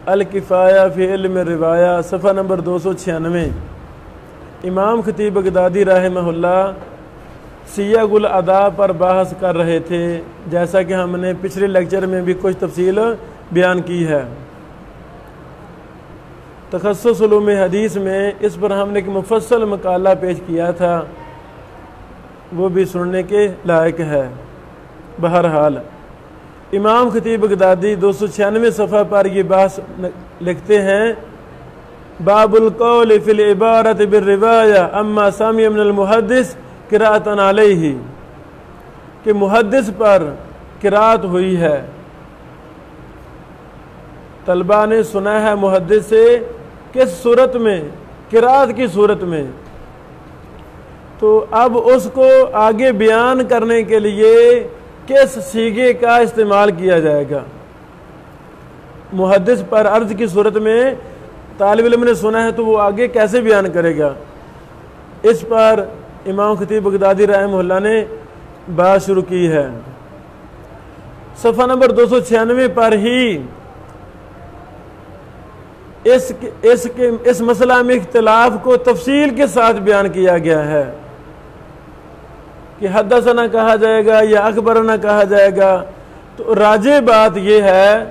الکفایہ فی علم روایہ صفحہ نمبر 296۔ امام خطیب بغدادی رحمہ اللہ سیغ الاداء پر بحث کر رہے تھے، جیسا کہ ہم نے پچھلے لیکچر میں بھی کچھ تفصیل بیان کی ہے۔ تخصص علوم حدیث میں اس پر ہم نے ایک مفصل مقالہ پیش کیا تھا، وہ بھی سننے کے لائق ہے۔ بہرحال امام خطیب بغدادی 296 صفحہ پر یہ بحث لکھتے ہیں، باب القول فی العبارۃ بالروایہ اما سمع من المحدث قراءۃ علیہ، کہ محدث پر قراءت ہوئی ہے، طلبہ نے سنا ہے محدث سے، کس صورت میں؟ قراءت کی صورت میں۔ تو اب اس کو آگے بیان کرنے کے لیے کس صیغے کا استعمال کیا جائے گا؟ محدث پر عرض کی صورت میں طالب علم نے سنا ہے تو وہ آگے کیسے بیان کرے گا؟ اس پر امام خطیب بغدادی رحمہ اللہ نے بات شروع کی ہے۔ صفحہ نمبر 296 پر ہی اس مسئلہ میں اختلاف کو تفصیل کے ساتھ بیان کیا گیا ہے کہ حدثنا کہا جائے گا یا اخبرنا کہا جائے گا۔ تو راجح بات یہ ہے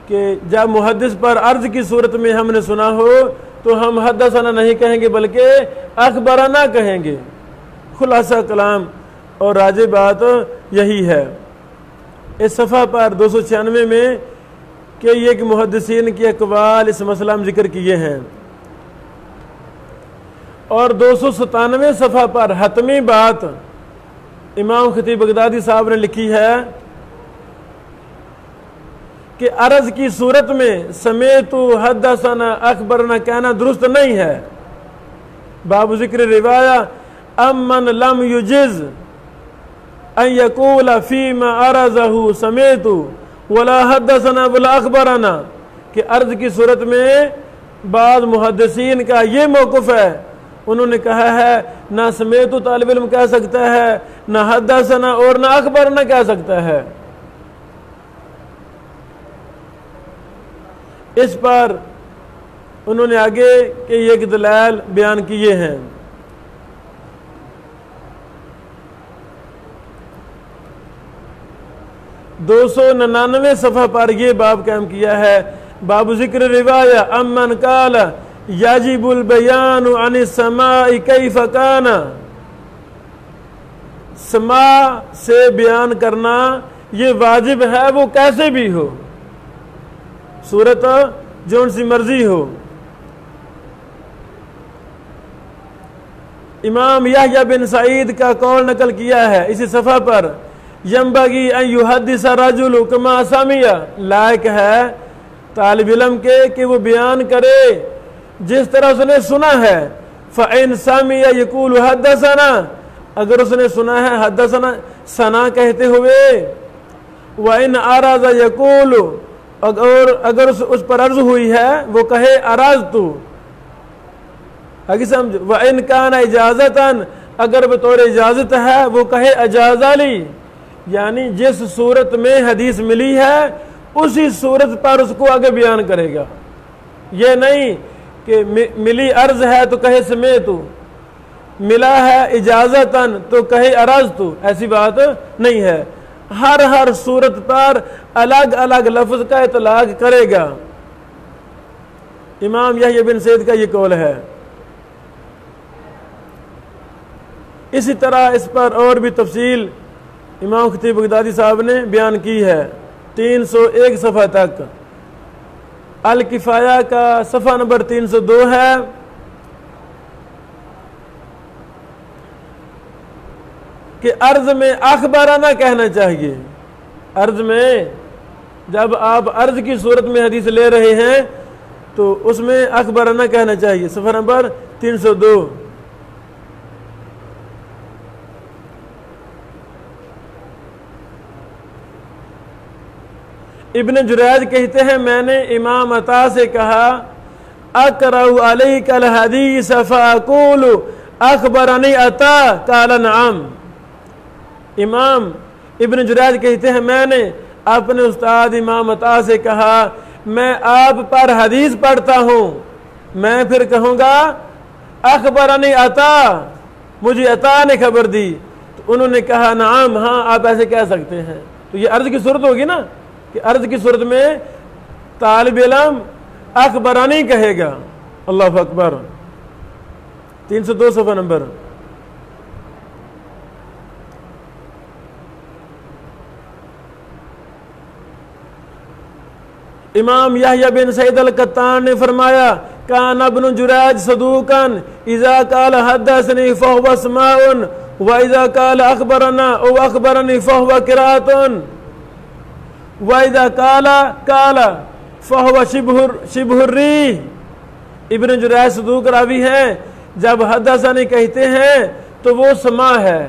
کہ جب محدث پر عرض کی صورت میں ہم نے سنا ہو تو ہم حدثنا نہیں کہیں گے بلکہ اخبرنا کہیں گے، خلاصہ کلام، اور راجح بات یہی ہے۔ اس صفحہ پر 296 میں کہ یہ کہ محدثین کی اقوال اس مسئلہ میں ذکر کیے ہیں، اور 297 صفحہ پر حتمی بات امام خطیب بغدادی صاحب نے لکھی ہے کہ عرض کی صورت میں سمیت حدثنا اخبرنا کہنا درست نہیں ہے۔ باب ذکر روایہ امن لم یجز ان یقول فیما عرضہ سمیت ولا حدثنا ولا اخبرنا، کہ عرض کی صورت میں بعض محدثین کا یہ موقف ہے، انہوں نے کہا ہے نہ سمیت طالب علم کہہ سکتا ہے، نہ حدثنا اور نہ اخبرنا کہہ سکتا ہے۔ اس پر انہوں نے آگے کہ یہ ایک دلائل بیان کیے ہیں۔ دو 299 صفحہ پر یہ باب قائم کیا ہے، باب ذکر روایہ امن قال یجب البیان عن السماع کیف کان، سماع سے بیان کرنا یہ واجب ہے، وہ کیسے بھی ہو، صورت جون سی مرضی ہو۔ امام یحییٰ بن سعید کا قول نقل کیا ہے اسی صفحہ پر، ینبغی ان یحدث الرجل کما سمع، لائق ہے طالب علم کے کہ وہ بیان کرے جس طرح اس نے سنا ہے۔ فَإِن سَمِعَ يَقُولُ حَدَّثَنَا، اگر اس نے سنا ہے حدثنا ثنا کہتے ہوئے، وَإِنْ أَرَادَ يَقُولُ، اگر اس پر عرض ہوئی ہے وہ کہے اراضت، آگے سمجھ، وَإِنْ كَانَ اِجَازَةً، اگر بطور اجازت ہے وہ کہے اجاز لی، یعنی جس صورت میں حدیث ملی ہے اسی صورت پر اس کو آگے بیان کرے گا۔ یہ نہیں کہ ملی عرض ہے تو کہے سمیت، ملا ہے اجازتاً تو کہے اراضت، ایسی بات نہیں ہے، ہر صورت پر الگ الگ لفظ کا اطلاق کرے گا۔ امام یحییٰ بن سعید کا یہ قول ہے۔ اسی طرح اس پر اور بھی تفصیل امام خطیب بغدادی صاحب نے بیان کی ہے 301 صفحہ تک۔ الکفایہ کا صفحہ نمبر 302 ہے، کہ عرض میں اخبرنا کہنا چاہیے۔ عرض میں جب آپ عرض کی صورت میں حدیث لے رہے ہیں تو اس میں اخبرنا کہنا چاہیے، صفحہ نمبر 302۔ ابن جریج کہتے ہیں میں نے امام عطا سے کہا اقرأ علیک الحدیث فاقول اخبرنی عطا قال نعم۔ امام ابن جریج کہتے ہیں میں نے اپنے استاد امام عطا سے کہا میں آپ پر حدیث پڑھتا ہوں میں پھر کہوں گا اخبرنی عطا، مجھے عطا نے خبر دی، تو انہوں نے کہا نعم، ہاں آپ ایسے کہہ سکتے ہیں۔ تو یہ عرض کی صورت ہوگی نا کہ عرض کی صورت میں طالب علم اخبرانی کہے گا۔ اللہ اکبر۔ 302 صفحہ نمبر۔ امام یحییٰ بن سعید القطان نے فرمایا کان ابن جریج صدوقاً اذا قال حدثنی فهو سماع واذا قال اخبرنا او اخبرنی فهو قراءۃ واذا قال فهو شبہ الریح۔ ابن جریج صدوق راوی ہیں، جب حدثنی کہتے ہیں تو وہ سماع ہے۔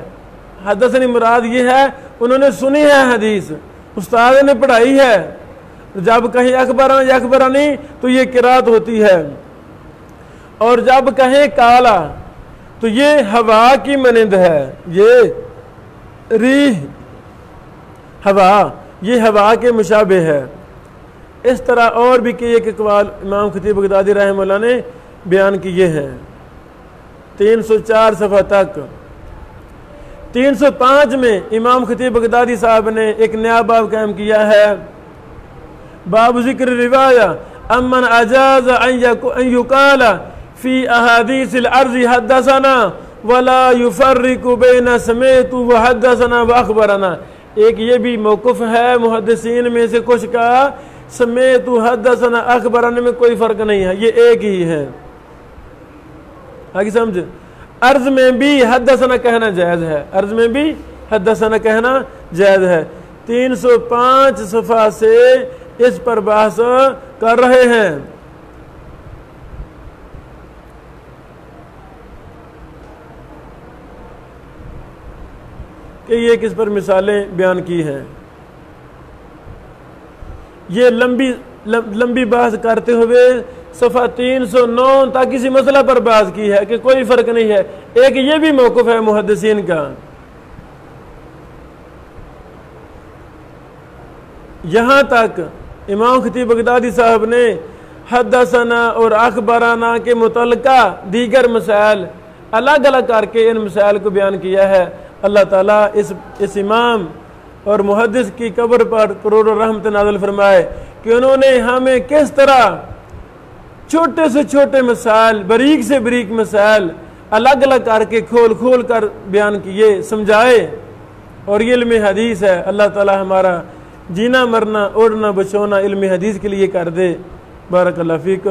حدثنی مراد یہ ہے انہوں نے سنی ہے حدیث، استاد نے پڑھائی ہے۔ جب کہیں اخبرنا یا اخبرنی تو یہ قرات ہوتی ہے، اور جب کہیں کالا تو یہ ہوا کی مانند ہے، یہ ریح ہوا، یہ ہوا کے مشابہ ہے۔ اس طرح اور بھی کئی ایک اقوال امام خطیب بغدادی رحمہ اللہ نے بیان کیے ہیں۔ 304 صفحہ تک۔ 305 میں امام خطیب بغدادی صاحب نے ایک نیا باب قائم کیا ہے، باب ذکر روایہ امن اجاز ان یقال فی احادیث العرض حدثنا ولا یفرق بین سمعت وحدثنا واخبرنا۔ ایک یہ بھی موقف ہے محدثین میں سے کچھ کا، سمعت حدثنا اخبرنا میں کوئی فرق نہیں ہے، یہ ایک ہی ہے۔ آگے سمجھ، عرض میں بھی حدثنا کہنا جائز ہے، عرض میں بھی حدثنا کہنا جائز ہے۔ 305 صفحہ سے اس پر بحث کر رہے ہیں۔ کہ یہ کس پر مثالیں بیان کی ہیں۔ یہ لمبی بحث کرتے ہوئے صفحہ 309 تک کسی مسئلہ پر بحث کی ہے کہ کوئی فرق نہیں ہے۔ ایک یہ بھی موقف ہے محدثین کا۔ یہاں تک امام خطیب بغدادی صاحب نے حدثنا اور اخبرنا کے متعلقہ دیگر مسائل الگ الگ کر کے ان مسائل کو بیان کیا ہے۔ اللہ تعالیٰ اس امام اور محدث کی قبر پر کروڑوں رحمت نازل فرمائے کہ انہوں نے ہمیں کس طرح چھوٹے سے چھوٹے مسائل، باریک سے باریک مسائل الگ الگ کر کے کھول کر بیان کیے، سمجھائے، اور یہ علم حدیث ہے۔ اللہ تعالیٰ ہمارا جینا مرنا اوڑھنا بچونا علم حدیث کے لیے کر دے۔ بارک اللہ فیکم۔